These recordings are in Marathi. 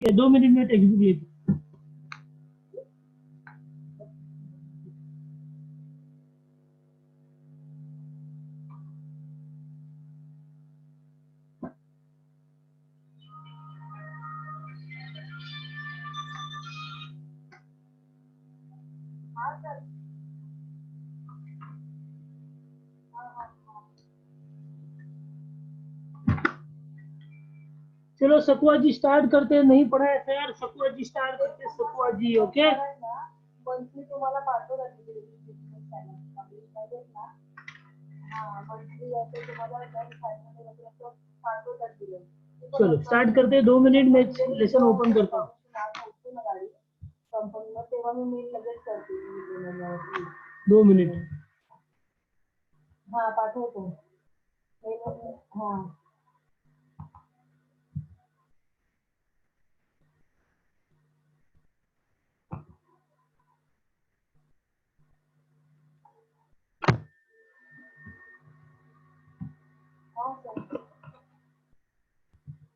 है, 2 मिनट में टेक्स्ट बुक लेती। चलो सकुआ जी स्टार्ट करते हैं, नहीं पढ़ा है यार, सकुआ जी स्टार्ट करते हैं, सकुआ जी ओके। मंथली तुम्हाला पाठवतात मंथली असं तुम्हाला पाठवतात दिलं। चलो स्टार्ट करते हैं, 2 मिनट में लेसन ओपन करता हूँ। कंपनीला तेव्हा मी मेल लगेच करते 2 मिनट। हाँ पाठवतो हाँ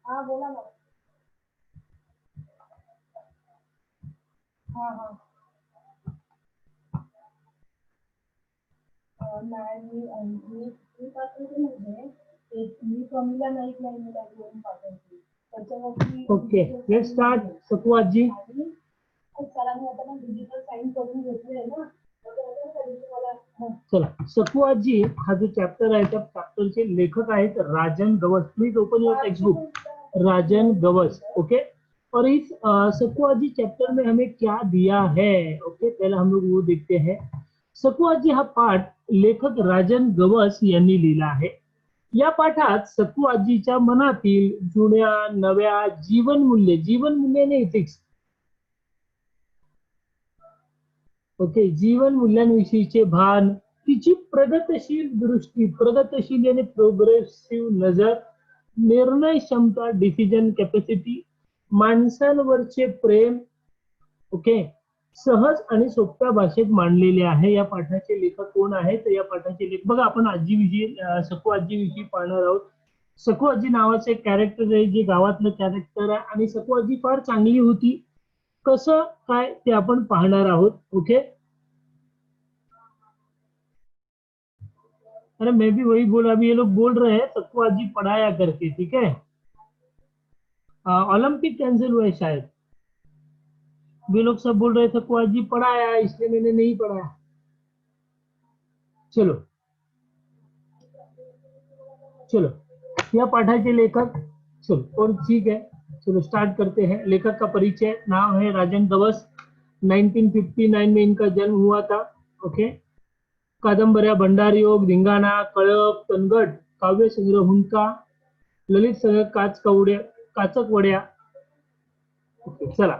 हाँ बोला ना हाँ हाँ नाही मी पाठवते म्हणजे मी कमीला नाही क्लायंटला घेऊन पाठवते त्याच्यावरती ओके लेट्स स्टार्ट सकुआ जी। सरांनी आता ना डिजिटल साइन करून घेतले ना चला सकुआ जी हा जो चॅप्टर आहे त्या चॅप्टरचे लेखक आहेत Rajan Gavas. Please open your textbook, Rajan Gavas okay. और इस सकुआ जी चैप्टर में हमें क्या दिया है ओके, पहले हम लोग वो देखते हैं। सकुआ जी हा पाठ लेखक राजन गवस यांनी लिहिला आहे। या पाठात सकुआजीच्या मनातील जुन्या नव्या जीवनमूल्य आणि एथिक्स ओके, जीवन मूल्यांविषयीचे भान, तिची प्रगतशील दृष्टी, प्रगतशील आणि प्रोग्रेसिव्ह नजर, निर्णय क्षमता, डिसिजन कॅपॅसिटी, माणसांवरचे प्रेम ओके, सहज आणि सोप्या भाषेत मांडलेले आहे। या पाठाचे लेखक कोण आहेत तर या पाठाचे लेखक बघा, आपण आजीविषयी सकू आजीविषयी पाहणार आहोत। सकू आजी नावाचं एक कॅरेक्टर आहे जे गावातलं कॅरेक्टर आहे आणि सकू आजी फार चांगली होती, कसं काय ते आपण पाहणार आहोत ओके। अरे मैं भी वही बोल, अभी ये लोग बोल रहे हैं सकू आजी पढ़ाया करके, ठीक है। ओलंपिक कैंसिल हुआ है शायद, वे लोग सब बोल रहे थे सकू आजी पढ़ाया इसलिए मैंने नहीं पढ़ाया। चलो चलो या पाठाचे लेखक, चलो और ठीक है चलो स्टार्ट करते हैं। लेखक का परिचय, नाम है राजन गवस, 1959 में इनका जन्म हुआ था ओके। कादंबऱ्या, भंडार योग, धिंगाणा, कळप, तनगट, काव्य संग्रह हुंका, ललित संग्रह काचकवड्या ओके। चला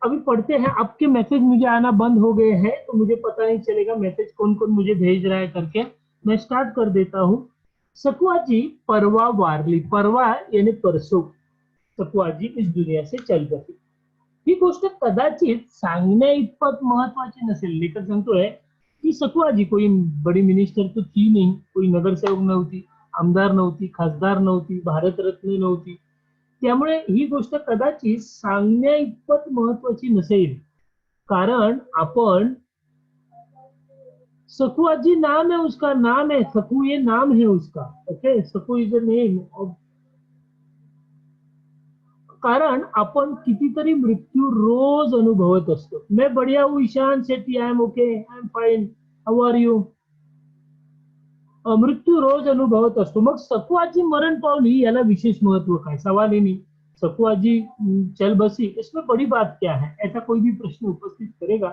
अभी पढ़ते हैं। आपके मैसेज मुझे आना बंद हो गए हैं तो मुझे पता नहीं चलेगा मैसेज कौन कौन मुझे भेज रहा है करके। मैं स्टार्ट कर देता हूँ। सकुआ जी परवा वारली, परवा यानी परसों सकुआ जी इस दुनिया से चल बसी। ही गोष्ट कदाचित सांगण्या इतपत महत्वाची नसेल। लेखक सांगतोय की सकुआ जी कोई बड़ी मिनिस्टर तो थी नहीं, कोई नगरसेवक नव्हती, आमदार नव्हती, खासदार नव्हती, भारत रत्न नव्हती, त्यामुळे ही गोष्ट कदाचित सांगण्या इतपत महत्वाची नसेल। कारण आपण सकुआ जी नाम है उसका, नाम है सकू, ये नाम है उसका ओके, सकू इज अ नेम। कारण आपण कितीतरी मृत्यू रोज अनुभवत असतो। मैं बढ़िया हूँ Ishaan Shetty, I am okay, I am fine, how are you. मृत्यू रोज अनुभवत असतो। मग सकू आजी मरण पावली याला विशेष महत्व काय, सवाल ही नहीं। सकू आजी चल बसी, इसमें बड़ी बात क्या है, ऐसा कोई भी प्रश्न उपस्थित करेगा।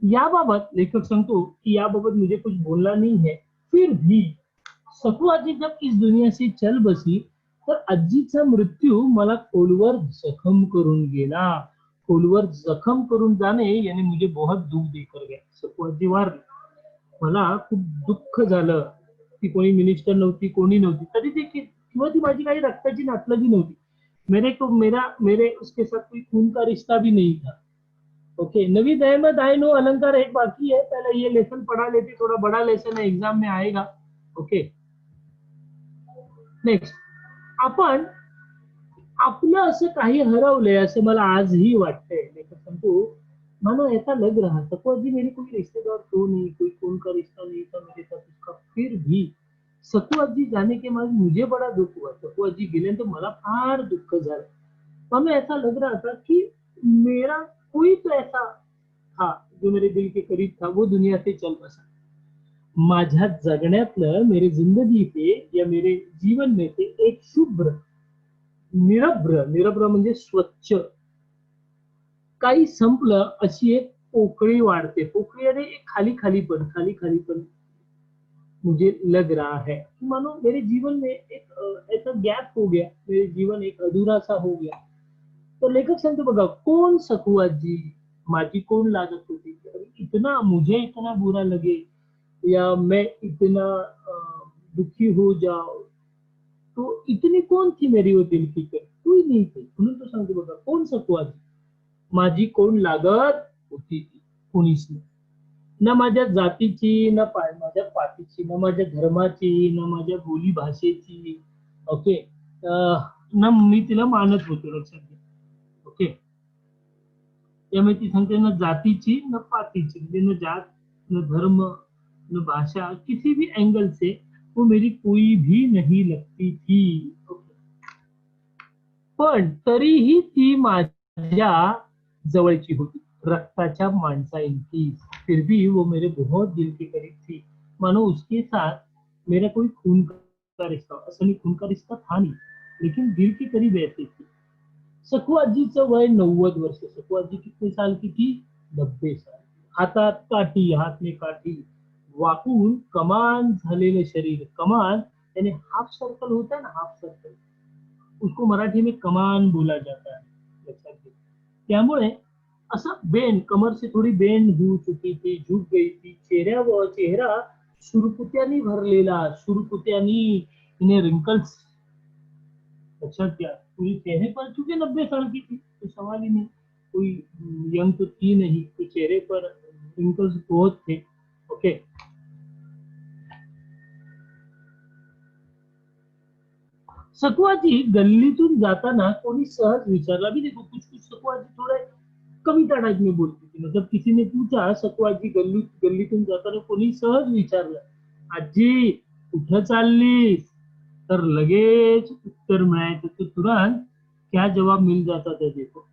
याबाबत लेखक सांगतो कि याबाबत मुझे कुछ बोलना नहीं है, फिर भी सकू आजी जब इस दुनिया से चल बसी तर आजीचा मृत्यू मला खोलवर जखम करून गेला। खोलवर जखम करून जाणे याने मुझे बहुत दुख देकर गया। सकू आजी वारली, मला खूप दुःख झालं। ती कोणी मिनिस्टर नव्हती, कोणी नव्हती, तरी देखील किंवा ती माझी काही रक्ताची नातलगी नव्हती। मेरे उसके साथ कोई खून का रिश्ता भी नहीं था okay. Naveed Ahmed, I know अलंकार एक बाकी है, पहले ये लेसन पढ़ा लेते, थोड़ा बड़ा लेसन है, एग्जाम में आएगा ओके। नेक्स्ट, आपलं असं काही हरवलंय असं मला आजही वाटतंय। लेकिन संतू मानो ऐसा लग रहा था तो अभी मेरी कोई रिश्तेदार तो नहीं, कोई खून का रिश्ता नहीं था मेरे साथ उसका, फिर भी सखू आजी जाने के बाद मुझे बड़ा दुख हुआ। सखू आजी गेले तो मला फार दुःख झालं। हमें ऐसा लग रहा था कि मेरा कोई तो ऐसा था जो मेरे दिल के करीब था, वो दुनिया से चल बसा। माझ्या जगण्यातलं मेरे जिंदगी से या मेरे जीवन में से एक शुभ्र निरभ्र, निरभ्र म्हणजे स्वच्छ, काही संपलं अशी एक पोकळी वाढते। पोकळी आणि एक खाली खाली पण, खाली खाली पण मुझे लग रहा है कि मानो मेरे जीवन में एक ऐसा गैप हो गया, मेरे जीवन एक अधूरा सा हो गया। तो लेखक सांगतो बघा, कोण सखू आजी माझी कोण लागत होती, इतना मुझे इतना बुरा लगे या मैं इतना दुखी हो जाओ, तो इतनी कौन थी मेरी वो दिल की कर, कोई नहीं थी। म्हणून तो सांगतो बघा, कोण सखू आजी माझी कोण लागत होती ती, कोणीच नाही। ना माझ्या जातीची, ना माझ्या पातीची, ना माझ्या धर्माची, ना माझ्या बोली भाषेची, ओके, ना मी तिला मानत होतो, लक्षात घ्या, ओके। त्यामुळे ती सांगते ना जातीची ना पातीची, म्हणजे न जात न धर्म न भाषा, किसी भी एंगल से वो मेरी कोई भी नहीं लगती थी, ओके। पण तरीही ती माझ्या जवळची होती, रक्ताच्या माणसाइतकी। फिर भी वो मेरे बहुत दिल के करीब थी, मानो उसके साथ मेरा कोई खून का रिश्ता, असं नहीं खून का रिश्ता था नहीं, लेकिन दिल के करीब ऐसे थी। सखू आजीचं वय 90 वर्ष। सखू आजी कितने साल की थी? 90 साल। हातात काठी, हात में काठी, वाकून कमान झालेलं शरीर, कमान यानी हाफ सर्कल होता है ना, हाफ सर्कल, उसको मराठी में कमान बोला जाता है, लक्षात घ्या। त्यामुळे असं बेंड, कमर से थोड़ी बेंड हो चुकी थी, झुक गई थी, चेहऱ्यावर चेहरा सुरकुत्यांनी भरलेला, सुरकुत्यांनी, इन्हें रिंकल्स, अच्छा क्या पूरी चेहरे पर, चूंकि 90 साल की थी तो सवाल ही नहीं, कोई यंग तो थी नहीं, तो चेहरे पर रिंकल्स बहुत थे, ओके। सखुआजी गल्लीतून जाताना कोणी सहज विचारला भी, देखो कुछ कुछ सखुआजी थोड़े कविता टाइप में बोलती थी, मतलब किसी ने पूछा, सखुआजी गल्लीतून जाताना कोणी सहज विचारलं, आजी कुठं चाललीस, तर लगेच उत्तर मिळायचं, तो तुरंत क्या जवाब मिल जाता था देखो,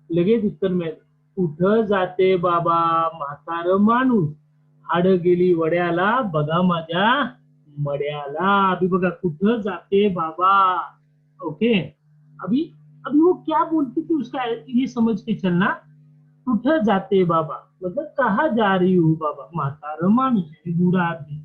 लगेच उत्तर मिळायचं, कुठं जाते बाबा म्हातार माणूस, हाड गेली वड्याला बघा माझ्या मड्याला। अभी बघा, कुठं जाते बाबा, ओके। अभी अभी वो क्या बोलती थी उसका ये समझ के चलना, कुठं जाते बाबा मतलब कहा जा रही हूँ बाबा, म्हातार माणूस यानी बूढ़ा आदमी,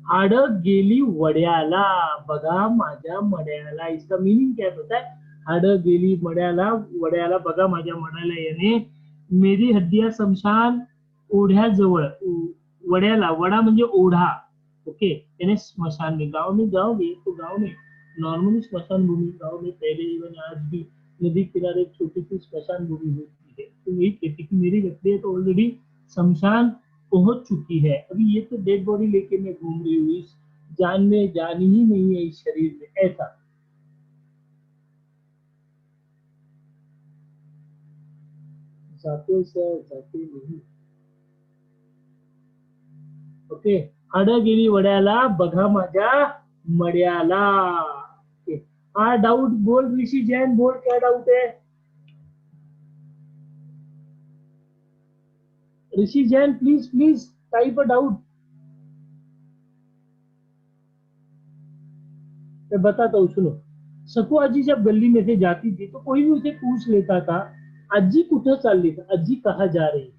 हाड गेली वड्याला बघा माझ्या मड्याला, इसका मीनिंग क्या होता है, हाड गेली मड्याला वड्याला बघा माझ्या मड्याला, यानी मेरी हड्डियां शमशान ओढ्याजवळ, वड्याला, वडा म्हणजे ओढा, ओके, यानी स्मशान में, गांव में जाओगे तो गांव में नॉर्मली स्मशान भूमि, गांव में पहले इवन आज भी नदी किनारे एक छोटी सी स्मशान भूमि होती है, तो यही कहती कि मेरी लकड़ियां तो ऑलरेडी शमशान पहुंच चुकी है, अभी ये तो डेड बॉडी लेके मैं घूम रही हूँ, इस जान में जान ही नहीं है इस शरीर में, ऐसा। जाते सर जाते नहीं, ओके। हाड गेली वड्याला बघा माझ्या मड्याला, ओके। हा डाउट बोल ऋषि जैन, बोल क्या डाउट है Rishi Jain, please please type a doubt, मैं बताता हूँ सुनो। सकू आजी जब गली में से जाती थी तो कोई भी उसे पूछ लेता था, आजी कुठं चालली, आजी कहा जा रही है,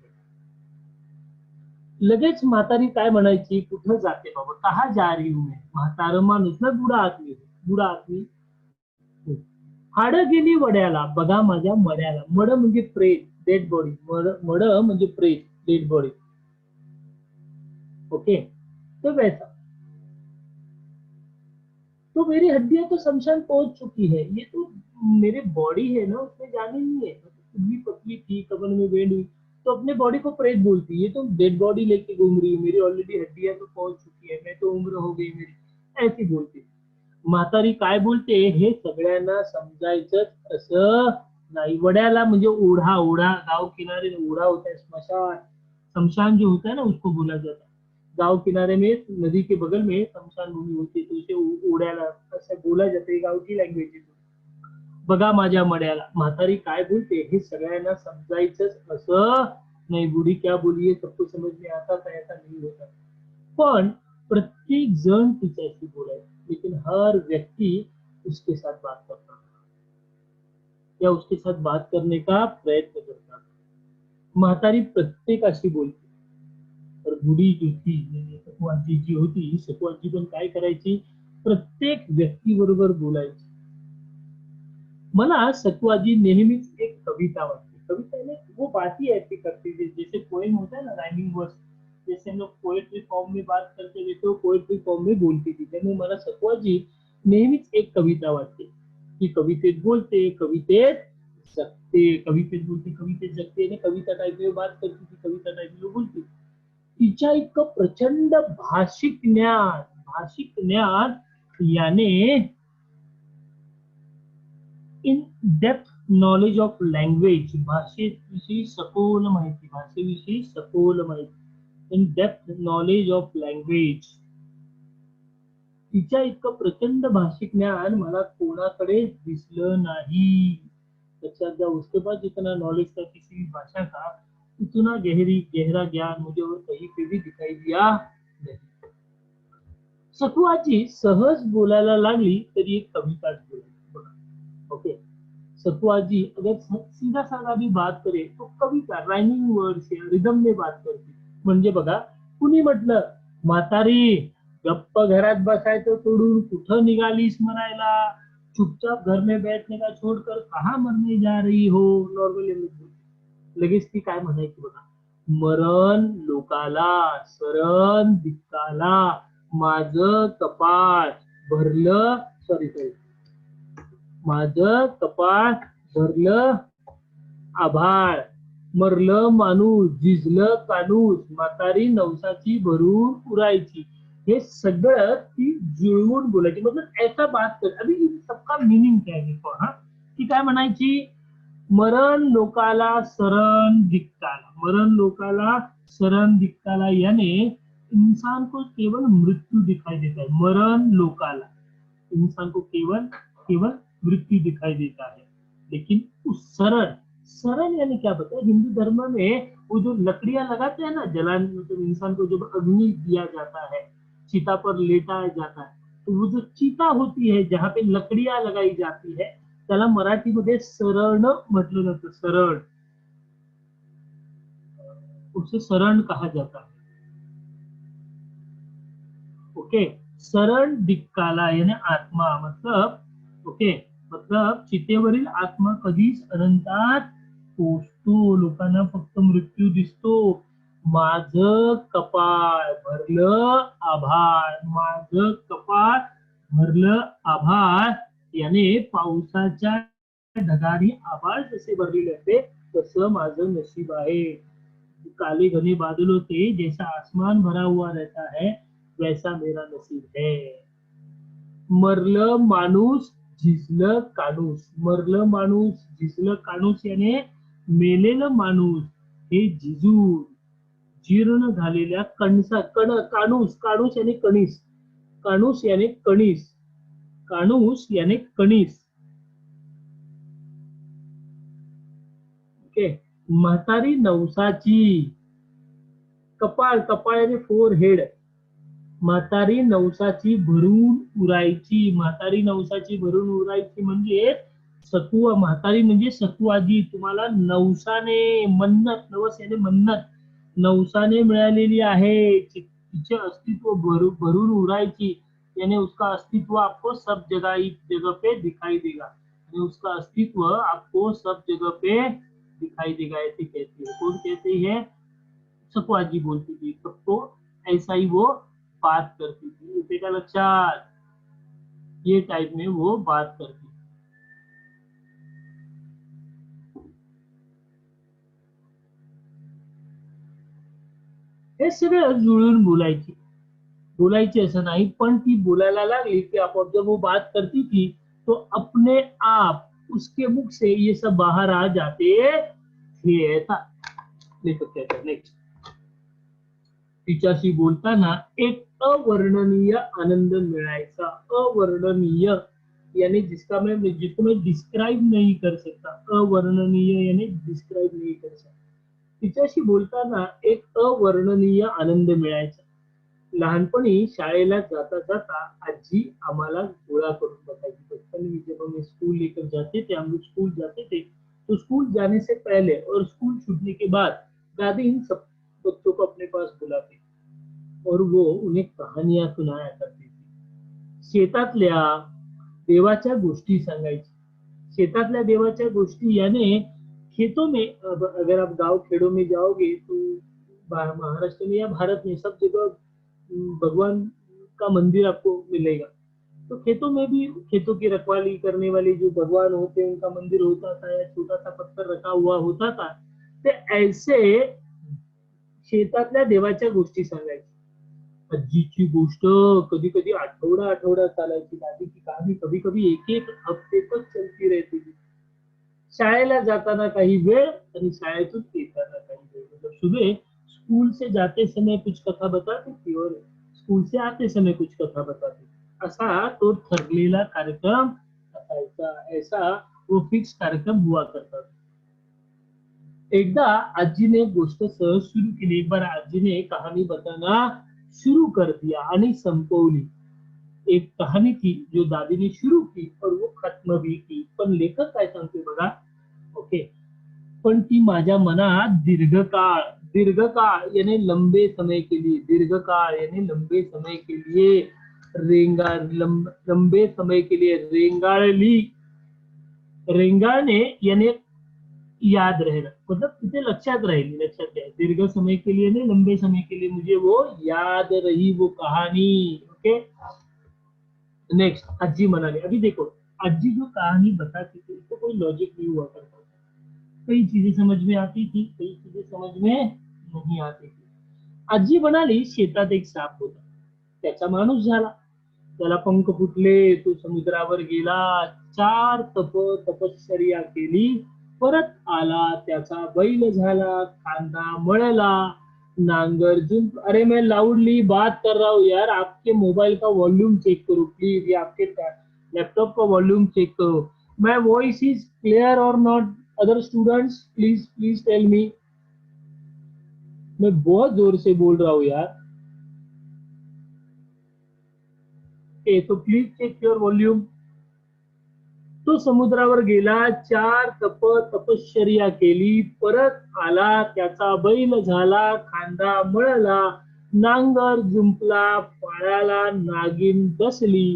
लगेच म्हातारी काय म्हणायची, कुठं जाते बाबा, कहा जा रही हूँ मैं, म्हातार माणूस ना बुडा आदमी, बुडा आदमी, हाड गेली वड्याला बघा माझ्या मड्याला, मड म्हणजे प्रेत, डेड बॉडी, मड म्हणजे प्रेत, डेड बॉडी, ओके। तो वैसा, तो मेरी हड्डियां तो शमशान पहुंच चुकी है, ये तो मेरे बॉडी है ना, उसमें जानी नहीं है, कुछ भी पतली थी, कमर में बैंड हुई, तो अपने बॉडी को प्रेत बोलती है, ये तो डेड बॉडी लेके घूम रही है, मेरी ऑलरेडी हड्डियां तो पहुंच चुकी है, मैं तो उम्र हो गई मेरी, ऐसी बोलती है। म्हातारी काय बोलते हे सगळ्यांना समजायचंच असं नाही. वड्याला म्हणजे ओढा, ओढा गाव किनारे ओढा होता है, स्मशान शमशान जो होता है ना उसको बोला जाता है. गाव किनारे में नदी के बगल में शमशान भूमि होती है, तो उसे ओढ्याला असं बोला जातं. ही गावठी लँग्वेज आहे. बघा माझ्या मड्याला. म्हातारी काय बोलते हे सगळ्यांना समजायचंच असं नाही. बुढ़ी क्या बोली है सबको समझ में आता था, ऐसा नहीं होता. पण प्रत्येक जण तिच्याशी बोलायचं, लेकिन हर व्यक्ति उसके साथ बात करता था या उसके साथ बात करने का प्रयत्न करता था. म्हातारी प्रत्येकाशी बोलते. तर बुडी जी होती म्हणजे सखुआजी जी होती, सखुआजी पण काय करायची, प्रत्येक व्यक्तीबरोबर बोलायची. मला सखुआजी नेहमीच एक कविता वाटते. कविता में वो बात ही ऐसी करती है जैसे पोएम होता है ना, राइमिंग वर्स, जैसे हम लोग पोएट्री फॉर्म में बात करते वैसे वो पोएट्री फॉर्म में बोलती थी. त्यामुळे मला सखुआजी नेहमीच एक कविता वाटते. ती कवितेत बोलते, कवितेत जगते, कवितेत बोलते, कवितेत जगते आणि कविता टाइप में बात करते, ती कविता टाइप में बोलते. तिच्या इतकं प्रचंड भाषिक ज्ञान याने in depth knowledge of language, भाषेविषयी सखोल माहिती, भाषेविषयी सखोल माहिती, in depth knowledge of language. तिच्या इतकं प्रचंड भाषिक ज्ञान मला कोणाकडे दिसलं नाही. लक्षात घ्या, उसके पास जितना नॉलेज था किसी भी भाषा का, उतना गहरा ज्ञान मुझे और कहीं पे भी दिखाई दिया नहीं. सखुआजी सहज बोलायला लागली तरी एक कविताच बोलायची बघा. ओके, सखुआजी अगर सीधा साधा भी बात करे तो कविता राइमिंग वर्ड्स या रिदम में बात करते. म्हणजे बघा, कुणी म्हटलं म्हातारी गप्प घरात बसायचं सोडून कुठं निघालीस म्हणायला, चुपचाप घर में बैठने का छोड़कर कहाँ मरने जा रही हो. नॉर्मली लगेच ती काय म्हणायची बघा, मरण लोकाला सरण धिक्काला, माझं कपाळ भरलं, सॉरी माझं कपाळ भरलं आभाळ, मरलं माणूस झिजलं कानूस, म्हातारी नवसाची भरून उरायची. हे सगळं ती जुळवून बोलायची. मतलब ऐसा बात कर. अभी इन सबका मीनिंग क्या है देखो. हा, ती काय म्हणायची, मरण लोकाला शरण धिक्काला, मरण लोकाला शरण धिक्काला यानी इंसान को केवल मृत्यु दिखाई देता है. मरण लोकाला इंसान को केवल केवल मृत्यु दिखाई देता है, लेकिन उस शरण, शरण यानी क्या बताया, हिंदू धर्म में वो जो लकड़ियां लगाते हैं ना जलान, मतलब इंसान को जब अग्नि दिया जाता है, चिता पर लेटाया जाता है, तो वो जो चिता होती है जहाँ पे लकड़ियां लगाई जाती है त्याला मराठीमध्ये शरण म्हटलं जातं. शरण, उसे शरण कहा जाता है. ओके, शरण दिक्काला यानी आत्मा, मतलब ओके, मतलब चितेवरील आत्मा कधीच अनंतात पोचतो, लोकांना फक्त मृत्यू दिसतो. माझं कपाळ भरलं आभाळ, माझं कपाळ भरलं आभाळ याने पावसाच्या ढगाने आभाळ जसे भरलेले असते तसं माझं नशीब आहे. काले घने बादलों से जैसा आसमान भरा हुआ रहता है वैसा मेरा नसीब है. मरलं माणूस झिजलं काणूस, मरलं माणूस झिजलं काणूस याने मेलेलं माणूस हे झिजून जीर्ण झालेल्या कणसा काणूस, काणूस याने कणीस, काणूस याने कणीस, काणूस याने कणीस. ओके, म्हातारी नवसाची, कपाळ, कपाळ याने फोर हेड, म्हातारी नवसाची भरून उरायची, म्हातारी नवसाची भरून उरायची म्हणजे सखुआ, म्हातारी म्हणजे सखुआजी. तुम्हाला नवसाने, मन्नत, नवस याने मन्नत, नवसाने मिळालेली आहे. तिचे अस्तित्व भरून उरायची यानी उसका अस्तित्व आपको सब जगह पे दिखाई देगा, यानी उसका अस्तित्व आपको सब जगह पे दिखाई देगा, ऐसे कहती है. कौन कहती है, सखुआजी बोलती थी. सबको ऐसा ही वो बात करती थी. इसे का लक्षात, ये टाइप में वो बात करती थी. हे सगळं जुळून बोलायची. बोलायची असं नाही, पण ती बोलायला लागली कि आपोआप जब वो बात करती थी तो अपने आप उसके मुख से ये सब बाहर आ जाते थे। ऐसा लेखक कहता है। नेक्स्ट, तिच्याशी बोलताना एक अवर्णनीय आनंद मिळायचा। अवर्णनीय यानी जिसको मैं डिस्क्राइब नहीं कर सकता। अवर्णनीय यानी डिस्क्राइब नहीं कर सकता। तिच्याशी बोलताना एक अवर्णनीय आनंद मिळायचा। लहानपणी शाळेला जाता जाता आजी आम्हाला गोळा करून बतायची। बचपन में जब हमें स्कूल लेकर जाते थे, हम लोग स्कूल जाते थे, तो स्कूल जाने से पहले और स्कूल छूटने के बाद दादी इन सब बच्चों को अपने पास बुलाती और वो उन्हें कहानियां सुनाया करती थी। शेतातल्या देवाच्या गोष्टी सांगायची। शेतातल्या देवाच्या गोष्टी यानी खेतों में, अगर आप गांव खेड़ों में जाओगे तो महाराष्ट्र में या भारत में सब जगह भगवान का मंदिर आपको मिलेगा। तो खेतों में भी खेतों की रखवाली करने वाले जो भगवान होते हैं उनका मंदिर होता था या छोटा सा पत्थर रखा हुआ होता था। ते ऐसे शेतातल्या देवाच्या गोष्टी सांगायची। आजीची गोष्ट कधी कधी आठवडा आठवडा चालायची। दादी की कहानी कभी कभी एक एक हफ्ते तक चलती रहती थी। शाळेला जाताना काही वेळ आणि शाळेतून येताना काही वेळ, मतलब सुबह स्कूल से जाते समय कुछ कथा बताती थी और स्कूल से आते समय कुछ कथा बताती थी। असा तो ठरलेला कार्यक्रम असायचा। ऐसा वो फिक्स कार्यक्रम हुआ करता था। एकदा आजीने गोष्ट सहज सुरू केली। एक बार आजीने कहानी बताना शुरू कर दिया आणि संपवली। एक कहानी थी जो दादी ने शुरू की और वो खत्म भी की। पण लेखक काय सांगते बघा, ओके, पण ती माझ्या मनात दीर्घकाळ, दीर्घकाळ यानी लंबे समय के लिए, दीर्घकाळ यानी लंबे समय के लिए लंबे समय के लिए रेंगाळली। रेंगाळणे यानी याद रहना, मतलब तिथे लक्षात राहिली। लक्षात घ्या, दीर्घ समय के लिए नहीं, लंबे समय के लिए मुझे वो याद रही वो कहानी। Okay, next, Ajji Manali. अभी देखो, अज्जी जो कहानी बताती थी उसको कोई लॉजिक नहीं हुआ करता था। कई चीजें समझ में आती थी, कई चीजें समझ में नहीं आती थी। आजी म्हणाली शेतात एक साप होता, त्याचा माणूस झाला, त्याला पंख फुटले, तो समुद्रावर गेला, 4 तपश्चर्या केली, परत आला, त्याचा बैल झाला, खांदा मळला, नांगर जुंप। अरे मैं लाउडली बात कर रहा हूँ यार, आपके मोबाइल का वॉल्यूम चेक करो प्लीज, या आपके लैपटॉप का वॉल्यूम चेक करो। माय वॉइस इज क्लियर और not? Other students please please tell me. मैं बहुत जोर से बोल रहा हूँ यार। तो प्लीज चेक योर वॉल्यूम। तो समुद्रावर गेला, 4 तपश्चर्या केली, परत आला, त्याचा बैल झाला, खांदा मळला, नांगर जुंपला, पायाला नागिन बसली,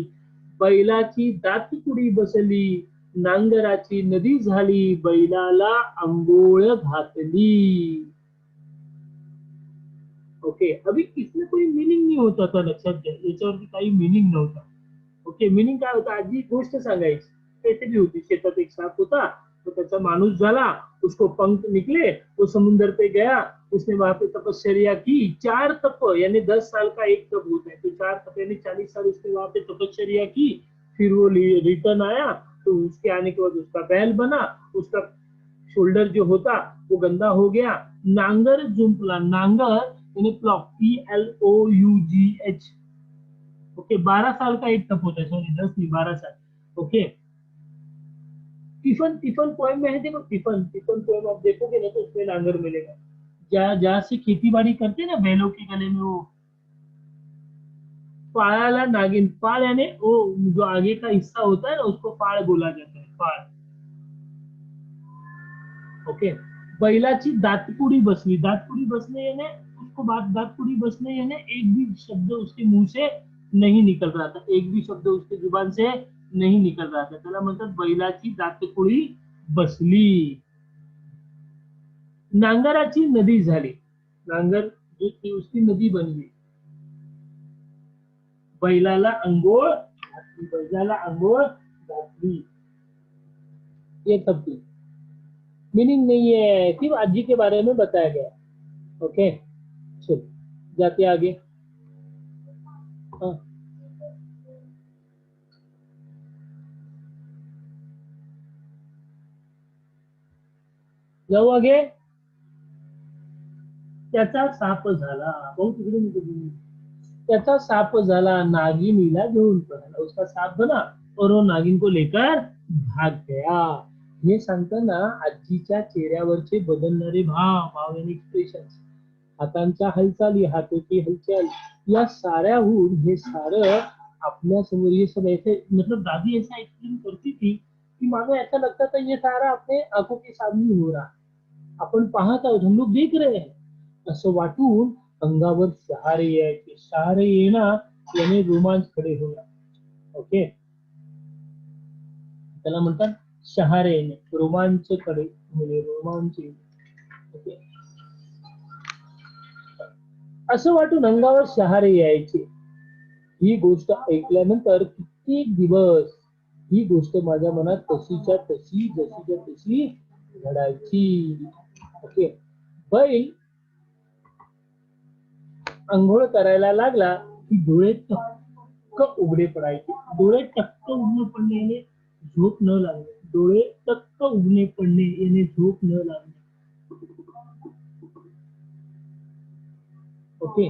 बैलाची दातपुडी बसली, नांगराची नदी झाली, बैलाला अंघोळ घातली। ओके, अभी इसमें कोई मीनिंग नहीं होता था, लक्षात घ्या, याच्यावरती काही मीनिंग नव्हता। ओके, मीनिंग काय होता, आजी गोष्ट सांगायची, कैसे भी होती। शेतात एक सांप होता, तो त्याचा माणूस झाला, उसको पंख निकले, वो समुद्र पे गया, उसने वहां पे तपश्चर्या की, 4 तप यानी 10 साल का एक तप होता है, तो 4 तप यानी 40 साल उसने वहां पे तपश्चर्या की। फिर वो रिटर्न आया, तो उसके आने के बाद उसका बैल बना, उसका शोल्डर जो होता वो गंदा हो गया, नांगर जुंपला, नांगर यानी प्लॉ, PLOUGH। ओके, 12 साल का एक तप होता है, सॉरी 10 नहीं 12 साल। ओके, टिफन, टिफन पोएम में है, देखो टिफन, टिफन पोएम आप देखोगे ना तो उसमें नांगर मिलेगा। जहाँ जहाँ से खेती बाड़ी करते हैं ना, बैलों के गले में वो पायाला नागिन, पाल यानी वो जो आगे का हिस्सा होता है ना उसको पाड़ बोला जाता है, पाड़। ओके, बैलाची दातपुड़ी बसली, दातपुड़ी बसने यानी उसको बात, दातपुड़ी बसने यानी एक भी शब्द उसके मुंह से नहीं निकल रहा था, एक भी शब्द उसके जुबान से नहीं निकल रहा था, त्याला म्हणतात बैलाची दातपुडी बसली। नांगराची नदी झाली, नांगर जो थी उसकी नदी बनली, बैलाला अंघोळ घातली, बैलाला अंघोळ घातली। ये सब थी, मीनिंग नहीं है, सिर्फ आजी के बारे में बताया गया। ओके, चलो जाते आगे। हाँ, जाऊ आगे. त्याचा साप झाला, भाऊ तिकडे नको बोलू. त्याचा साप झाला, नागिनीला घेऊन पळाला. उसका साप बना और वो नागिन को लेकर भाग गया. हे सांगताना आजीच्या चेहऱ्यावरचे बदलणारे भाव आणि एक्सप्रेशन, हातांच्या हालचाली, हातोची हलचल, या साऱ्याहून हे सारं आपल्या समोर, ये सब ऐसे, मतलब दादी ऐसा एक्सप्लेन करती थी की मानो ऐसा लगता था ये सारा अपने आंखों के सामने हो रहा, आपण पाहत आहोत, हम लोग देख रहे हैं असं वाटून अंगावर शहारे यायचे. शहारे येणार याने रोमांच खडे होणार. ओके, त्याला म्हणतात शहारे येणे, रोमांच खडे होणे, रोमांच येणे. ओके, असं वाटून अंगावर शहारे यायचे. ही गोष्ट ऐकल्यानंतर कित्येक दिवस ही गोष्ट माझ्या मनात तशीच्या तशी, जशीच्या तशी घडायची. ओके, बैल अंघोळ करायला लागला की डोळे टक्क उघडे पडायचे. डोळे टक्क उघडे पडणे याने झोप न लागणे, डोळे टक्क उघडे पडणे याने झोप न लागणे. ओके,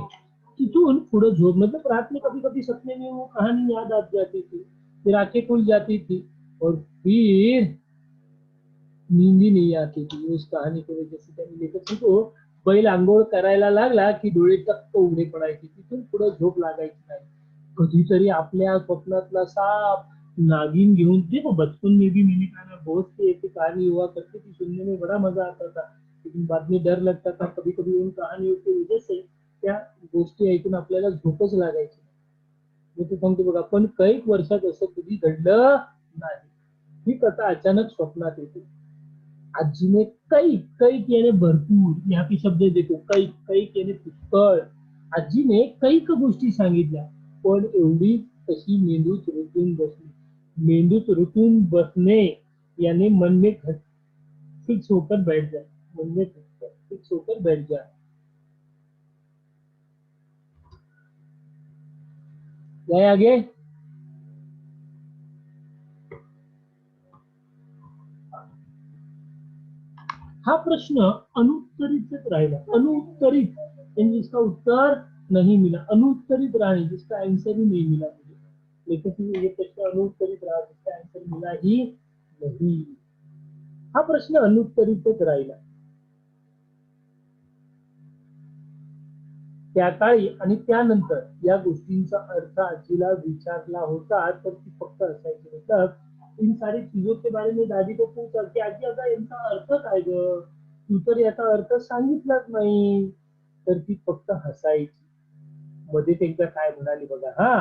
तिथून पुढे झोप, मतलब रात में कभी कभी सपने में वो कहानी याद आ जाती थी, फिर आंखें खुल जाती थी और फिर नींद ही नहीं आती थी. उस कहानी की वजह से त्यांनी लेखक तो बैल आंघोळ करायला लागला की डोळे टक्क उघडे पडायचे, तिथून पुढे झोप लागायची नाही. कधीतरी आपल्या स्वप्नातला साप नागिन घेऊन, देखो बचपन में भी मैंने कहा ना, बहुत सी ऐसी कहानी हुआ करती थी, सुनने में बड़ा मजा आता था, लेकिन बाद में डर लगता था. कभी कभी उन कहानियों की वजह से त्या गोष्टी ऐकून आपल्याला झोपच लागायची. मी ते सांगतो बघा, पण कैक वर्षात असं कधी घडलं नाही. ही कथा अचानक स्वप्नात येते. आजीने कैक, कैक याने भरपूर, यहाँ पे शब्द देखो, कैक, कैक याने पुष्कळ. आजीने कैक गोष्टी सांगितल्या, पण एवढी तशी मेंदूत रुतून बसली. मेंदूत रुतून बसणे याने मन में फिक्स होकर बैठ जाए, मन में फिक्स होकर बैठ जाए. जाए आगे. हा प्रश्न अनुत्तरित राहिला, अनुत्तरित यानी जिसका उत्तर नहीं मिला, अनुत्तरित राणी, जिसका आंसर ही नहीं मिला मुझे. लेखक ये प्रश्न अनुत्तरित रहा, जिसका आंसर मिला ही नहीं. हा प्रश्न अनुत्तरितच राहिला. त्या काळी आणि त्यानंतर या गोष्टींचा अर्थ आजीला विचारला होता, तर ती फक्त असायची, मतलब इन सारी चीजों के बारे में दादी को पूछा की आजी आता यांचा अर्थ काय ग, तू तर याचा अर्थ सांगितलाच नाही. तर ती फक्त हसायची. मध्ये एकदा काय म्हणाली बघा, हा,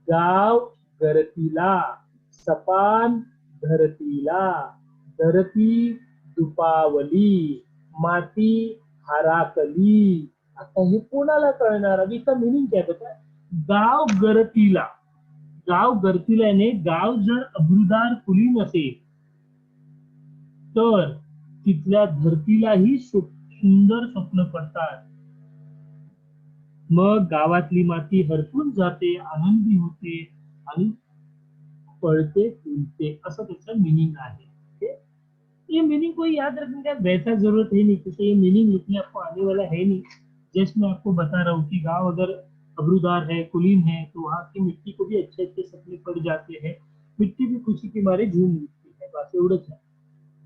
गाव गरतीला, सपान धरतीला, धरती दुपावली, माती हराकली. आता हे कोणाला कळणार, आधी का मिनिंग काय बघा. गाव गरतीला, गाव गरतीला याने गाव जर अभ्रुदार कुलीन असेल तर तिथल्या धरतीलाही सुंदर स्वप्न पडतात. मग गावातली माती हरपून जाते, आनंदी होते आणि पळते फुलते, असं त्याचं मिनिंग आहे. okay? ये मीनिंग को याद रखने का वैसा जरूरत है नहीं, क्योंकि ये मीनिंग लिखने आपको आने वाला है नहीं. जस्ट मैं आपको बता रहा हूँ कि गांव अगर अब्रुदार है, कुलीन है, तो वहाँ की मिट्टी को भी अच्छे अच्छे सपने पड़ जाते हैं, मिट्टी भी खुशी के मारे झूम उठती है. बस एवढंच आहे.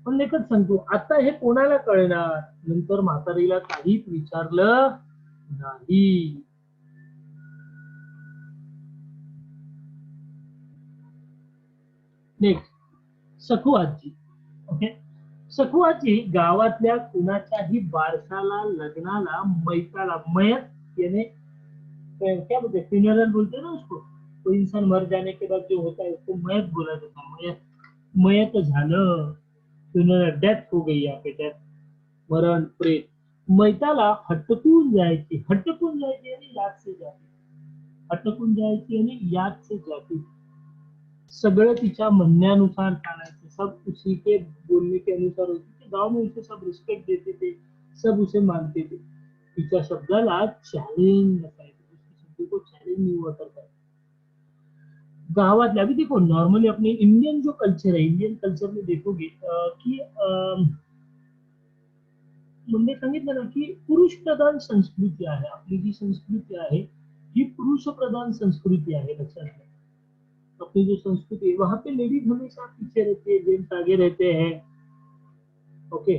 पण लेखक सांगतो, आता हे कोणाला कळणार. नंतर म्हातारीला काहीच विचारलं नाही. नेक्स्ट, सखू आजी. ओके, सखू आजी गावातल्या कुणाच्याही बारसाला, लग्नाला, मैताला, मयत यानी क्या बोलते, फ्यूनरल बोलते ना उसको, तो इंसान मर जाने के बाद जो होता है उसको मयत बोला जाता है. मयत, मयत झालं, फ्यूनरल, डेथ हो गई, यहाँ पे डेथ, मरण, प्रेत. मैताला हटकून जायची, हटकून जायची यानी याद से जाती, हटकून जायची यानी याद से जाती. सगळं तिच्या म्हणण्यानुसार चालायचं, सब उसी के बोलने के अनुसार होती थी. गांव में उसे सब रिस्पेक्ट देते थे, सब उसे मानते थे. तिच्या शब्दाला चॅलेंज नसायचं, उसके शब्द को चॅलेंज नहीं हुआ करता. गावातले, अभी देखो नॉर्मली अपने इंडियन जो कल्चर है, इंडियन कल्चर में देखोगे की म्हणजे सांगितलं ना की पुरुष प्रधान संस्कृती आहे, आपली जी संस्कृती आहे ही पुरुष प्रधान संस्कृती आहे, लक्षात घ्या. अपनी जो संस्कृति है वहां पे लेडीज हमेशा पीछे रहती है, जेंट्स आगे रहते हैं. ओके,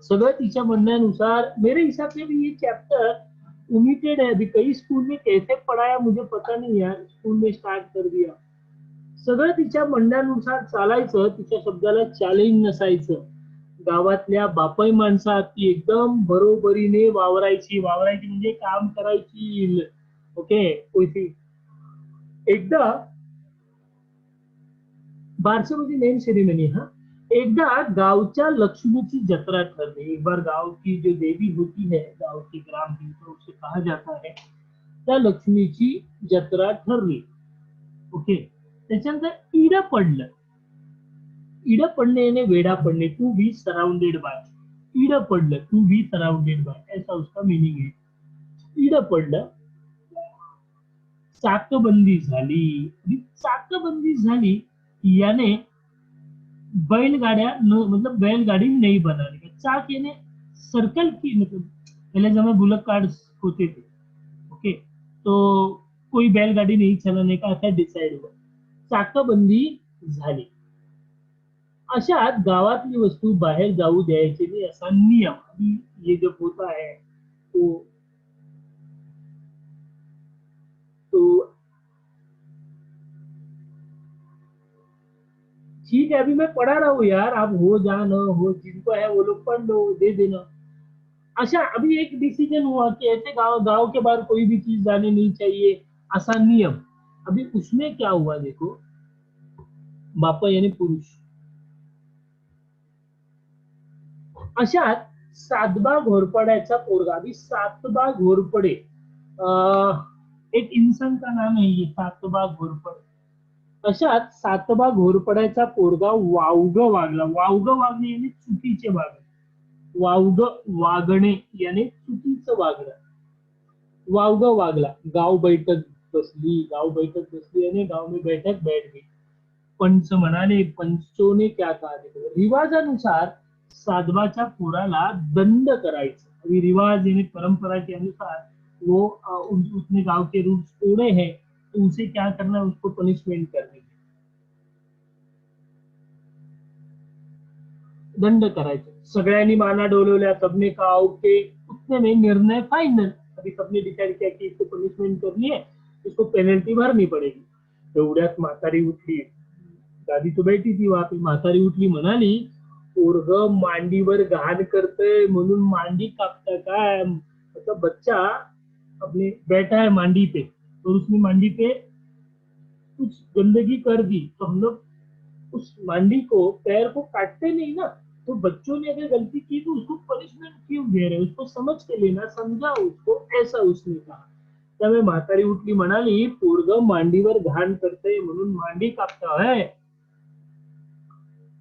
सगळं तिच्या म्हणण्यानुसार मेरे हिसाब से भी ये चैप्टर ओमिटेड है. अभी कई स्कूल में कैसे पढ़ाया मुझे पता नहीं यार, स्कूल में स्टार्ट कर दिया. सगळं तिच्या म्हणण्यानुसार चालायचं, तिच्या शब्दाला चॅलेंज नसायचं. गावातल्या बापई माणसात ती एकदम बरोबरीने वावरायची, वावरायची म्हणजे काम करायची. ओके, कोणती एकदा बारसे म्हणजे मेन सेरेमनी. हा, एकदा गावच्या लक्ष्मीची जत्रा ठरली. एक बार गाव की जो देवी होती है, गाव की ग्राम देवता उसे कहा जाता है, त्या लक्ष्मीची जत्रा ठरली. ओके, त्याच्यानंतर इड पडलं. इड पडणे यानी वेडा पडणे, टू बी सराउंडेड बाय. इड पडलं, टू बी सराउंडेड बाय, ऐसा उसका मीनिंग है. इड पडलं, चाकबंदी झाली. चाकबंदी झाली याने बैलगाड्या मतलब बैलगाड़ी नहीं बना रही. चाक यानी सर्कल की, मतलब पहले समय बुलक कार्ड होते थे. ओके, तो कोई बैलगाड़ी नहीं चलाने का ऐसा डिसाइड हुआ. चाकबंदी झाली. अशात गावातली वस्तू बाहेर जाऊ द्यायची नाही असा नियम. अभी ये जो होता है तो ठीक है, अभी मैं पढ़ा रहा हूँ यार, आप हो जा न हो, जिनको है वो लोग पढ़ लो, दे देना. अच्छा, अभी एक डिसीजन हुआ कि ऐसे गांव गांव के बाहर कोई भी चीज जाने नहीं चाहिए, ऐसा नियम. अभी उसमें क्या हुआ देखो, बापा यानी पुरुष. अशात सातबा घोरपड्याचा पोरगा. अभी सातबा घोरपडे एक इंसान का नाम है ये, सातबा घोरपडे. अशात सातबा घोरपड्याचा पोरगा वावग वागला. वावग वागणे यानी चुकीचे वागणे. वावग वागणे यानी चुकीचं वागणं. वावग वागला. गाव बैठक बसली. गाव बैठक बसली आणि गाव में बैठक बैठ गई. पंच म्हणाले, पंचों ने क्या कहा देखो. रिवाजानुसार साधवाच्या पोराला दंड करायचं. अभी रिवाज यानी परंपरा के अनुसार वो उसने गांव के रूल्स तोड़े हैं, तो उसे क्या करना है, उसको पनिशमेंट करनी है, दंड करायचं. सगळ्यांनी माना डोलवल्या, सबने कहा ओके, उतने में निर्णय फाइनल. अभी सबने डिसाइड किया कि इसको पनिशमेंट करनी है, इसको पेनल्टी भरनी पड़ेगी. एवढ्यात म्हातारी उठली. दादी तो बैठी थी वहां पे. म्हातारी उठली, म्हणाली पोरग मांडीवर घाण करतय म्हणून मांडी कापता काय. मतलब बच्चा अपने बैठा है मांडी पे, तो उसने मांडी पे कुछ गंदगी कर दी, तो हम लोग उस मांडी को, पैर को काटते नहीं ना. तो बच्चों ने अगर गलती की तो उसको पनिशमेंट क्यों दे रहे, उसको समझ के लेना, समझा उसको, ऐसा उसने कहा. त्यामुळे म्हातारी उठली, म्हणाली पोरग मांडीवर घाण करतय म्हणून मांडी कापता है.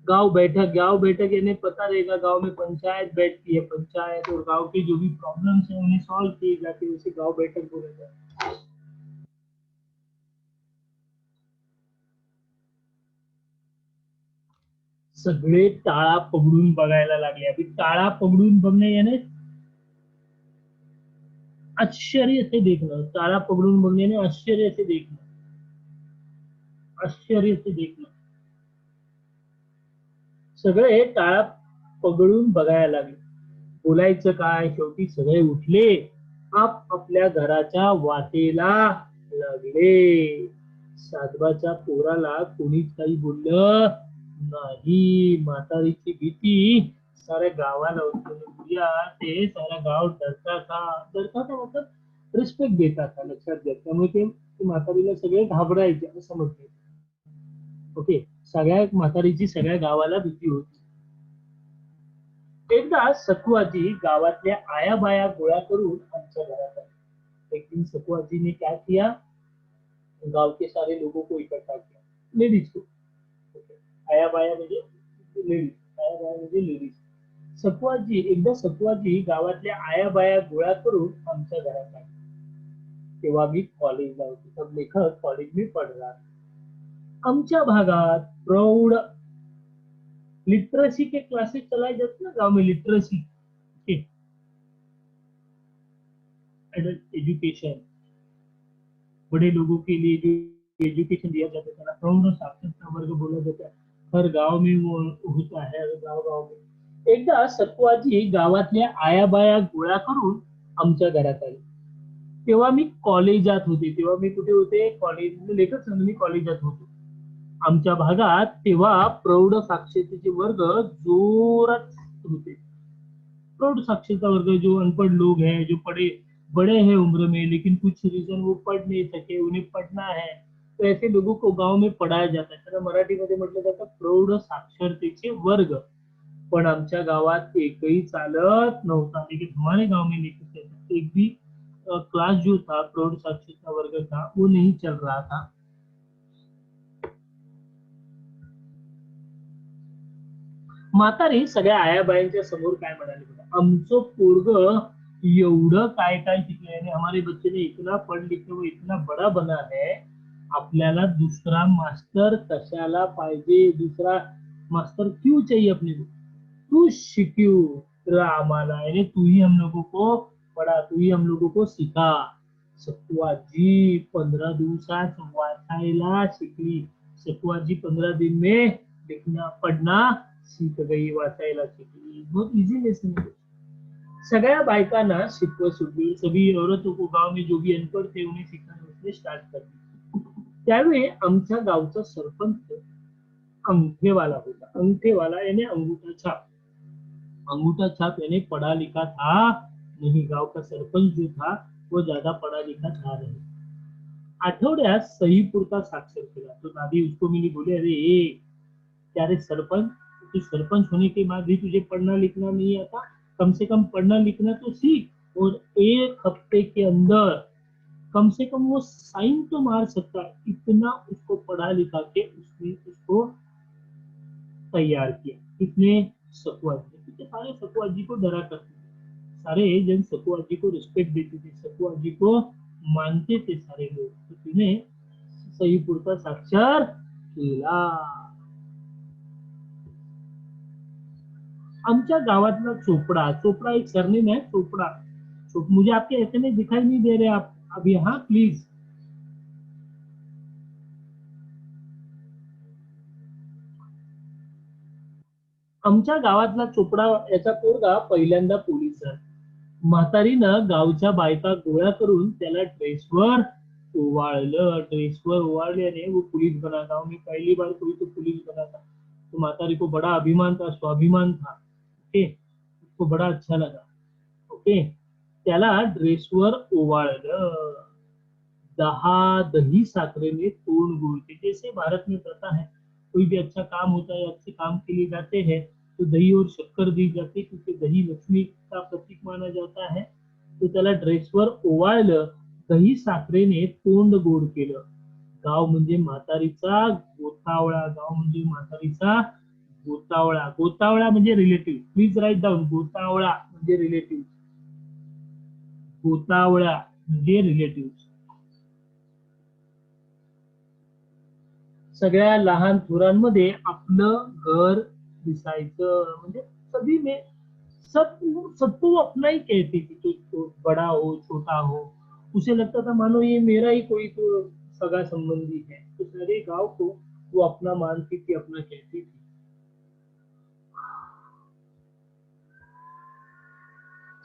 गांव बैठक. गांव बैठक यानी पता रहेगा, गांव में पंचायत बैठती है, पंचायत और गांव के जो भी प्रॉब्लम्स है उन्हें सॉल्व किए जाते हैं, उसे गांव बैठक बोला जाता है. सगळे टाळा पगडून बघायला लागले. अभी टाळा पगडून बघणे यानी आश्चर्य से देखना. टाळा पगडून बघणे यानी आश्चर्य से देखना. आश्चर्य से देखना. सगळे टाळा पगडून बघायला लागले. बोलायचं काय, शेवटी सगळे उठले, आपल्या घराच्या वाटेला लागले. साधवाच्या पोराला कोणीच काही बोललं नाही. म्हातारीची भीती साऱ्या गावाला होती. ते सारा गाव डरता था. डरता था मतलब रिस्पेक्ट देता था, लक्षात घ्या. त्यामुळे ते म्हातारीला सगळे घाबरायचे असं म्हटलं. ओके, सगळ्या म्हातारीची सगळ्या गावाला भीती होती. एकदा सखुआजी गावातल्या आया बाया गोळा करून आमच्या घरात आली. एक दिन सखुआजी ने क्या किया, गांव के सारे लोगों को इकट्ठा किया, लेडीज को. आया बाया म्हणजे लेडीज. आया बाया म्हणजे लेडीज. सखुआजी, एकदा सखुआजी गावातल्या आया बाया गोळा करून आमच्या घरात आली. तेव्हा मी कॉलेजला होते, सब लेखक कॉलेज में पढ़ रहा था। आमच्या भागात प्रौढ लिटरेसी के क्लासेस चलाए जाते ना गांव में, लिटरेसी के एडल्ट एजुकेशन, बड़े लोगों के लिए जो एजुकेशन दिया जाता है ना, प्रौढ साक्षरता वर्ग बोला जाता है, हर गाव में वो होता है, हर गाव गाव में। एकदा सत्वाजी गावातल्या आया बाया गोळा करून आमच्या घरात आले, तेव्हा मी कॉलेजात होते, तेव्हा मी कुठे होते, कॉलेज लेखक संघ, मी कॉलेजात होतो। आमच्या भागात तेव्हा प्रौढ साक्षरतेचे वर्ग जोरात होते। प्रौढ़ साक्षरता वर्ग, जो अनपढ़ लोग हैं, जो पढ़े बड़े हैं उम्र में लेकिन कुछ रीजन वो पढ़ नहीं सके, उन्हें पढ़ना है, तो ऐसे लोगों को गांव में पढ़ाया जाता है, त्याला मराठीमध्ये म्हटलं जातं प्रौढ साक्षरतेचे वर्ग। पण आमच्या गावात एकही चालत नव्हता, लेकिन हमारे गांव में लेकर एक भी क्लास जो था प्रौढ़ साक्षरता वर्ग का, वो नहीं चल रहा था। म्हातारी सगळ्या आयाबायांच्या समोर काय म्हणाली बघा, आमचं पोरग एवढं काय काय शिकलंय आणि हमारे बच्चे ने इतना पढ़ लिख के वो इतना बड़ा बना है, आपल्याला दूसरा मास्टर कशाला पाहिजे, दूसरा मास्टर क्यों चाहिए अपने को, तू शिकू आम्हाला, यानी तू ही हम लोगों को पढ़ा, तू ही हम लोगों को सिखा। सखुआजी 15 दिवसात वाचायला शिकली, सखुआजी 15 दिन में लिखना पढ़ना सीख गई, वाचायला शिकली, बहुत इजी लेसन है। सगळ्या बायकांना शिकवत सुटली, सभी औरतों को गांव में जो भी अनपढ़ थे उन्हें सिखाना उसने स्टार्ट कर दी। त्यावेळी आमच्या गावचा सरपंच अंगठेवाला होता, अंगठेवाला यानी अंगूठा छाप, अंगूठा छाप यानी पढ़ा लिखा था नहीं, गांव का सरपंच जो था वो ज्यादा पढ़ा लिखा था नहीं। आठवड्यात सही पुरता साक्षर केला, तो दादी उसको मिली, बोले अरे क्या रे सरपंच, तू सरपंच होने के बाद भी तुझे पढ़ना लिखना नहीं आता, कम से कम पढ़ना लिखना तो सीख, और 1 हफ्ते के अंदर कम से कम वो साइन तो मार सकता है, इतना उसको पढ़ा लिखा के उसने उसको तैयार किया। कितने, सखुआजी, क्योंकि सारे सखुआजी को डरा करते थे, सारे जन सखुआजी को रिस्पेक्ट देते थे, सखुआजी को मानते थे सारे लोग, तो तिने सही पुरता साक्षर केला। आमच्या गावातला चोपड़ा, चोपड़ा एक सरनेम है, चोपड़ा, मुझे आपके ऐसे में दिखाई नहीं दे रहे आप अब यहाँ प्लीज। आमच्या गावातला चोपड़ा याचा पोरगा पहिल्यांदा पोलीस झाला। म्हातारीनं गावच्या बायका गोळा करून त्याला ड्रेसवर ओवाळलं, ड्रेसवर ओवाळल्याने वो पुलिस बना, गांव में पहली बार कोई तो पुलिस बना था, तो म्हातारी को बड़ा अभिमान था, स्वाभिमान था, ओके, उसको बड़ा अच्छा लगा, ओके, त्याला ड्रेसवर ओवाळलं, दही साकरेने तोड़ गोळते, जैसे भारत में प्रथा है, कोई भी अच्छा काम होता है, अच्छे काम के लिए जाते हैं तो दही और शक्कर दी जाती है, क्योंकि दही लक्ष्मी का प्रतीक माना जाता है, तो त्याला ड्रेसवर ओवाळलं, दही साखरेने तोंड गोड केलं। गाव म्हणजे म्हातारीचा गोतावळा, गाव म्हणजे म्हातारीचा गोतावळा, गोतावळा म्हणजे रिलेटिव्ह, प्लीज राईट डाऊन, गोतावळा म्हणजे रिलेटिव्ह, गोतावळा म्हणजे रिलेटिव्ह। सगळ्या लहान थोरांमध्ये आपलं घर दिसायचं, म्हणजे सभी में सब सबको वो अपना ही कहती थी, तो बड़ा हो छोटा हो, उसे लगता था मानो ये मेरा ही कोई तो सगा संबंधी है, तो सारे गांव को वो अपना मानती थी, अपना कहती थी।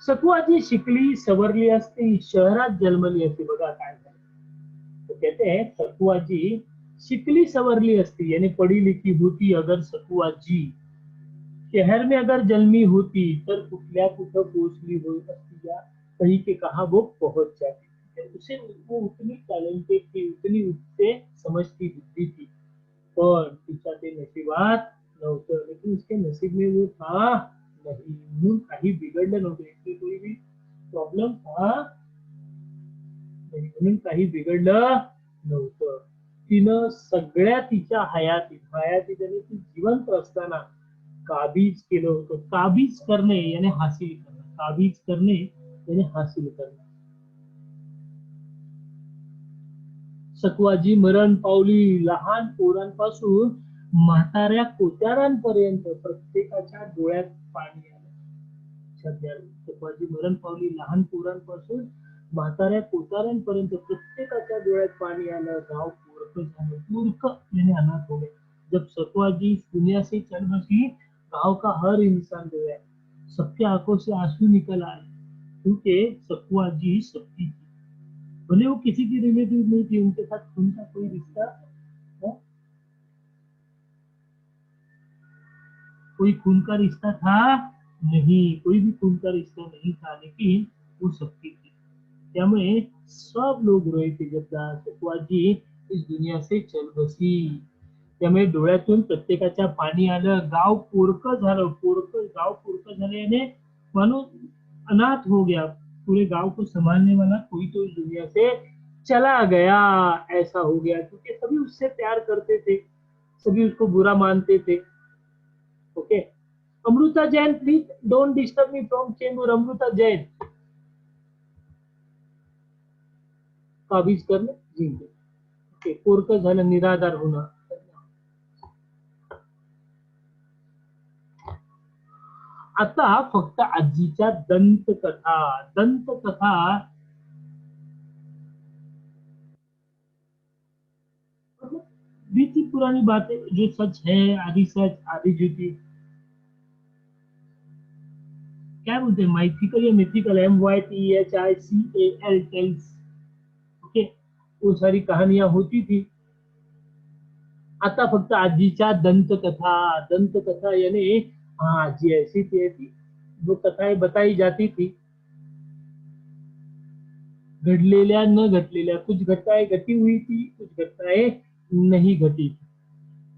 सखुआजी शिकली सवरली असती, शहरात जन्मली असती, बघा काय झालं, तो कहते हैं सखुआजी शिकली सवरली असती, यानी पढ़ी लिखी होती अगर सखुआजी, शहर में अगर जन्मी होती तर कुठल्या कुठं पोहोचली होत असती, या कहीं के कहा वो पहुंच जाती, उसे वो उतनी टैलेंटेड थी, उतनी उससे समझती बुद्धि थी, पण तिच्या ते नशिबात नव्हतं, लेकिन उसके नसीब में वो था नहीं, म्हणून काही बिघडलं नव्हतं, इसमें कोई भी प्रॉब्लम था नाही, म्हणून काही बिघडलं नव्हतं। तिनं सगळ्या तिच्या हयातीत आणि ती जिवंत असताना काबीज केलं होतं, काबीज करणे यानी हासिल करणं, काबीज करणे यानी हासिल करणं। सकवाजी मरण पावली. लहान पोरांपासून म्हाताऱ्या कोत्यारांपर्यंत प्रत्येकाच्या डोळ्यात पाणी आलं. सध्या सकवाजी मरण पावली. लहान पोरांपासून म्हाताऱ्या कोताऱ्यांपर्यंत प्रत्येकाच्या डोळ्यात पाणी आलं. गाव पोरकं झालं. मूर्ख यानी अनाथ हो गए. जब सकवाजी दुनिया से चल बसी, गांव का हर इंसान रोया. सबके आंखों से आंसू निकल आए, क्योंकि सकवाजी सबकी थी. भले वो किसी की रिलेटिव नहीं थी, उनके साथ खून का कोई रिश्ता कोई खून का रिश्ता था नहीं, कोई भी खून का रिश्ता नहीं था, लेकिन वो सबकी थी. त्यामुळे सब लोग रोए थे जब सकवाजी इस दुनिया से चल बसी. त्यामुळे डोळ्यातून प्रत्येकाच्या पाणी आलं. गाव पोरकं झालं. गाव पोरकं झाल्याने मानो अनाथ हो गया. पूरे गांव को संभालने वाला कोई तो इस दुनिया से चला गया, ऐसा हो गया. क्योंकि सभी उससे प्यार करते थे, सभी उसको बुरा मानते थे. Okay. Amruta Jain, please don't disturb me from Chembur. Amruta Jain काबीज करणं जिंकले. ओके. पोरकं झालं, निराधार होणं. आता फक्त आजीच्या दंतकथा बीती पुरानी बातें जो सच है, आधी सच आधी झूठी. क्या बोलते हैं, माइथिकल या मिथिकल, MYTHICAL टेल्स. ओके. वो सारी कहानियां होती थी. आता फक्त आजीच्या दंतकथा यानी हाँ, आजी ऐसी थी जो कथाएं बताई जाती थी. घडलेल्या न घडलेल्या, कुछ घटनाएं घटी हुई थी, कुछ घटनाएं नहीं घटी थी.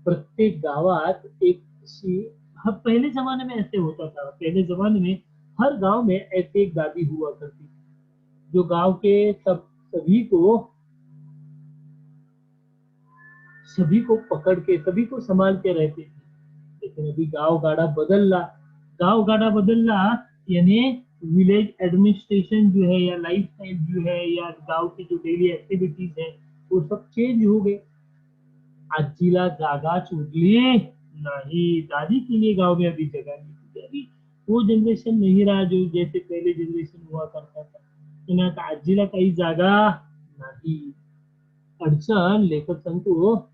प्रत्येक गावात एक पहले जमाने में ऐसे होता था. पहले जमाने में हर गांव में ऐसे एक दादी हुआ करती थी, जो गांव के सभी को पकड़ के, सभी को संभाल के रहते थे. लेकिन अभी गांव गाड़ा बदलना यानी विलेज एडमिनिस्ट्रेशन जो है, या लाइफस्टाइल जो है, या गांव की जो डेली एक्टिविटीज है, वो सब चेंज हो गए. आजीला जागाच उरली नाही. दादी के लिए गांव में अभी जगह नहीं. अभी वो जनरेशन नहीं रहा जो जैसे पहले जनरेशन हुआ करता था. पण आता आजीला काही जागा नाही. अडचण लेखक सांगतो,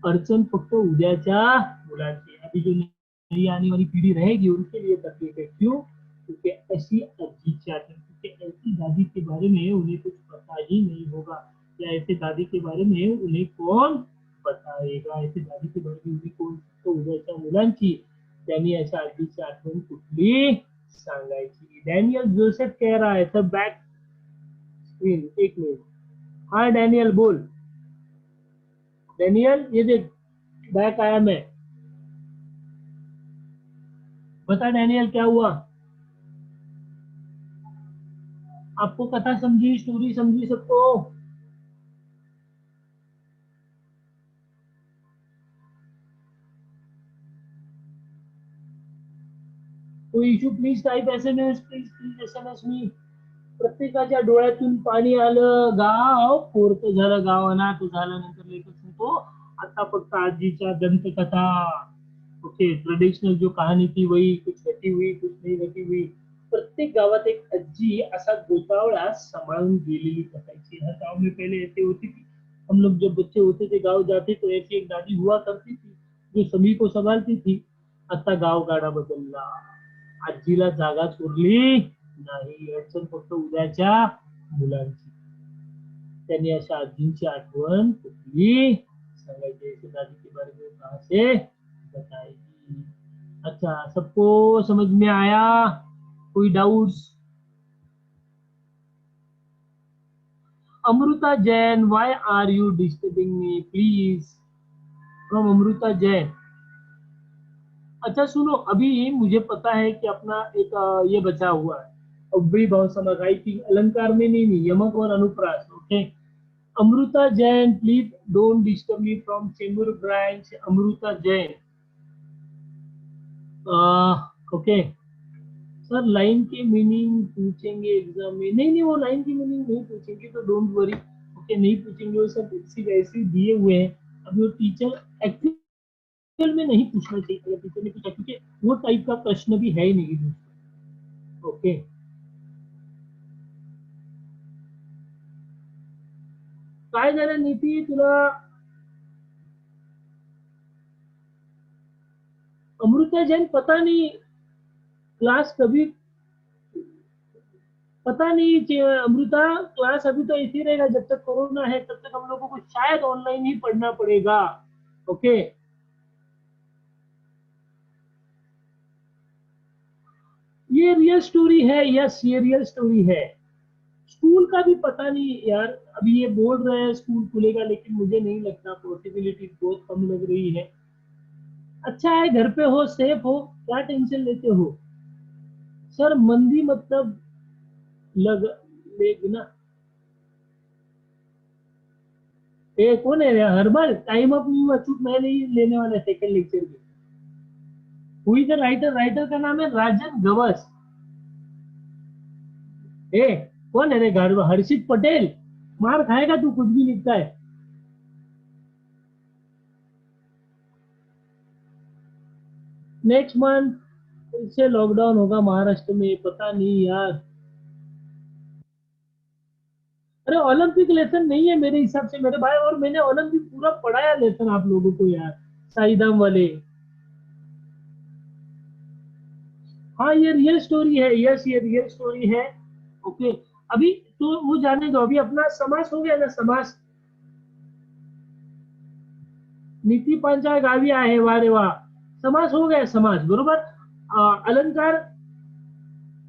अड़चन फक्त उद्याच्या मुलांची. अभी जो नई आने वाली पीढ़ी रहेगी उनके लिए तकलीफ है. क्यों? क्योंकि ऐसी क्योंकि ऐसी दादी के बारे में उन्हें कुछ पता ही नहीं होगा, या ऐसे दादी के बारे में उन्हें कौन बताएगा. ऐसे दादी के बारे में उन्हें कौन. तो उद्याच्या मुलांची त्यांनी अशा आजीची आठवण कुठली सांगायची. डॅनियल जोसेफ कह रहा है, सब बैक स्क्रीन. एक मिनट. हाँ डैनियल बोल. डैनियल ये देख, बैक आया मैं. बता डैनियल क्या हुआ. आपको कथा समझी, स्टोरी समझी सबको. कोई issue please type SMS, please SMS मी. प्रत्येकाच्या डोळ्यातून पाणी आलं. गाव पोरकं झालं, गाव अनाथ झालं. नंतर लेखक सांगतो, आता फक्त आजीच्या दंतकथा. ओके. ट्रेडिशनल जो कहानी थी वही, कुछ घटी हुई कुछ नहीं घटी हुई. प्रत्येक गावात एक आजी असा गोतावळा सांभाळून गेलेली असायची. हर गांव में पहले ऐसे होती थी. हम लोग जब बच्चे होते थे, गांव जाते तो ऐसी एक दादी हुआ करती थी जो सभी को संभालती थी. आता गाव गाडा बदलला. आजीला जागाच उरली नाही. अडचण फक्त उद्याच्या मुलांची. त्यांनी अशा आजींची आठवण कुठली सांगायची. ऐसे दादी के बारे में कहां से बताएगी. अच्छा, सबको समझ में आया? कोई doubts? Amrita Jain, why are you disturbing me please. From Amrita Jain. अच्छा सुनो, अभी मुझे पता है कि अपना एक ये बचा हुआ है, अव्ययी भाव समास. आई थिंक अलंकार में नहीं, यमक और अनुप्रास. Okay. Amruta Jain, please don't disturb me from Chembur branch. Amruta Jain. Okay. Sir line K meaning पूछेंगे एग्जाम में? नहीं नहीं, वो लाइन की मीनिंग नहीं पूछेंगे, तो डोंट वरी। ओके, नहीं पूछेंगे, वो सब सिर्फ ऐसे ही दिए हुए हैं। अभी वो टीचर एक्चुअल में नहीं पूछना चाहिए, अगर टीचर ने पूछा, क्योंकि वो टाइप का प्रश्न भी है ही नहीं दोस्तों। ओके, काय झालं नीति तुला? अमृता जैन पता नहीं क्लास कभी, पता नहीं अमृता, क्लास अभी तो ऐसे ही रहेगा जब तक कोरोना है, तब तक हम लोगों को शायद ऑनलाइन ही पढ़ना पड़ेगा। ओके, ये रियल स्टोरी है, यस ये रियल स्टोरी है। स्कूल का भी पता नहीं यार, अभी ये बोल रहे हैं स्कूल खुलेगा, लेकिन मुझे नहीं लगता, पॉसिबिलिटी बहुत कम लग रही है। अच्छा है घर पे हो, सेफ हो, क्या टेंशन लेते हो? सर मंदी मतलब लग लेना। ये कौन है हर्बल? टाइम अप नहीं हुआ, चुप, मैं नहीं लेने वाला सेकंड लेक्चर भी। हुई द राइटर, राइटर का नाम है राजन गवस। ए, कौन है रे घर? हर्षित पटेल। मार खाएगा तू, कुछ भी लिखता है। नेक्स्ट मंथ फिर से लॉकडाउन होगा महाराष्ट्र में, पता नहीं यार। अरे ओलंपिक लेसन नहीं है मेरे हिसाब से मेरे भाई, और मैंने ओलंपिक पूरा पढ़ाया लेसन आप लोगों को यार, साईदाम वाले। हाँ ये रियल स्टोरी है, यस ये रियल स्टोरी है। ओके, अभी तो वो जाने दो, अभी अपना समास हो गया ना, समास। नीति पांचाळ गावी आहे, वा रे वा। समास हो गया, समास बरोबर। अलंकार,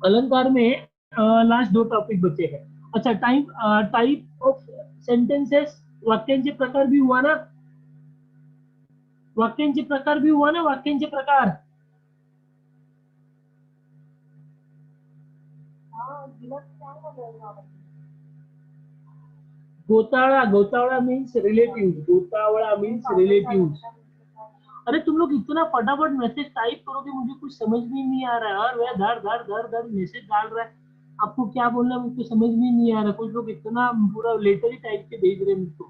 अलंकार में लास्ट दो टॉपिक बचे हैं। अच्छा, टाइप, टाइप ऑफ सेंटेंसेस, वाक्यांचे प्रकार भी हुआ ना? वाक्यांचे प्रकार भी हुआ ना, वाक्यांचे प्रकार। हाँ दिलक क्या बोलेगा? गोतावळा, गोतावळा मीन्स रिलेटिव, गोतावळा ये मीन्स पागल का रिलेटिव। लड़का मुझसे अरे तुम लोग इतना फटाफट मैसेज टाइप करोगे, मुझे कुछ समझ में नहीं आ रहा है, और वह धर धर धर धर मैसेज डाल रहा है। आपको क्या बोलना है मुझको समझ में नहीं आ रहा, कुछ लोग इतना पूरा लेटर ही टाइप के भेज रहे हैं मुझको।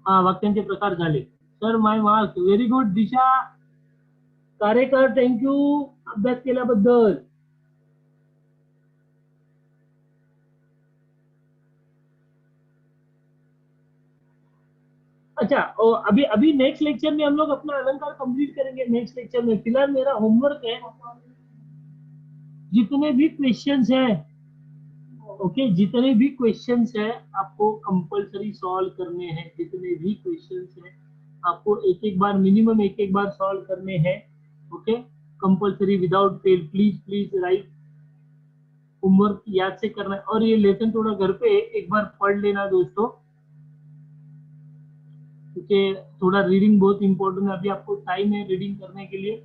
हाँ वाक्यांचे प्रकार झाले। सर माय मार्क, व्हेरी गुड दिशा कारेकर, थँक्यू अभ्यास केल्याबद्दल। अच्छा, और अभी अभी नेक्स्ट लेक्चर में हम लोग अपना अलंकार कंप्लीट करेंगे, नेक्स्ट लेक्चर में। फिलहाल मेरा होमवर्क है, जितने भी क्वेश्चंस हैं, ओके जितने भी क्वेश्चंस हैं आपको कंपलसरी सॉल्व करने हैं, जितने भी क्वेश्चंस हैं आपको एक एक बार, मिनिमम एक एक बार सॉल्व करने हैं। Okay, compulsory without fail, please please right. Homework याद से करना है, और ये लेसन थोड़ा घर पे एक बार पढ़ लेना दोस्तों, क्योंकि थोड़ा रीडिंग बहुत इंपॉर्टेंट है, अभी आपको टाइम है रीडिंग करने के लिए,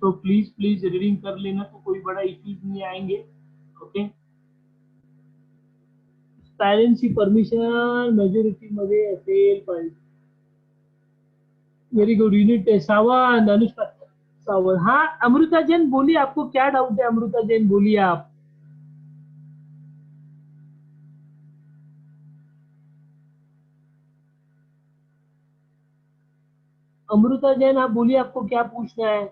तो प्लीज प्लीज रीडिंग कर लेना, तो कोई बड़ा इश्यूज नहीं आएंगे। ओके, पॅरेंट्सची परमिशन मेजॉरिटी मध्ये असेल पाहिजे। Very good, unit test Sawant, Anushka Sawant. हाँ अमृता जैन बोलिए, आपको क्या डाउट है? अमृता जैन बोलिए आप। अमृता जैन आप बोलिए, आपको क्या पूछना है?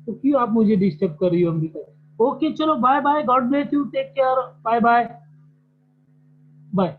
तो क्यों आप मुझे डिस्टर्ब कर रही हो अमृता? ओके चलो, bye bye, God bless you, take care, bye bye, bye.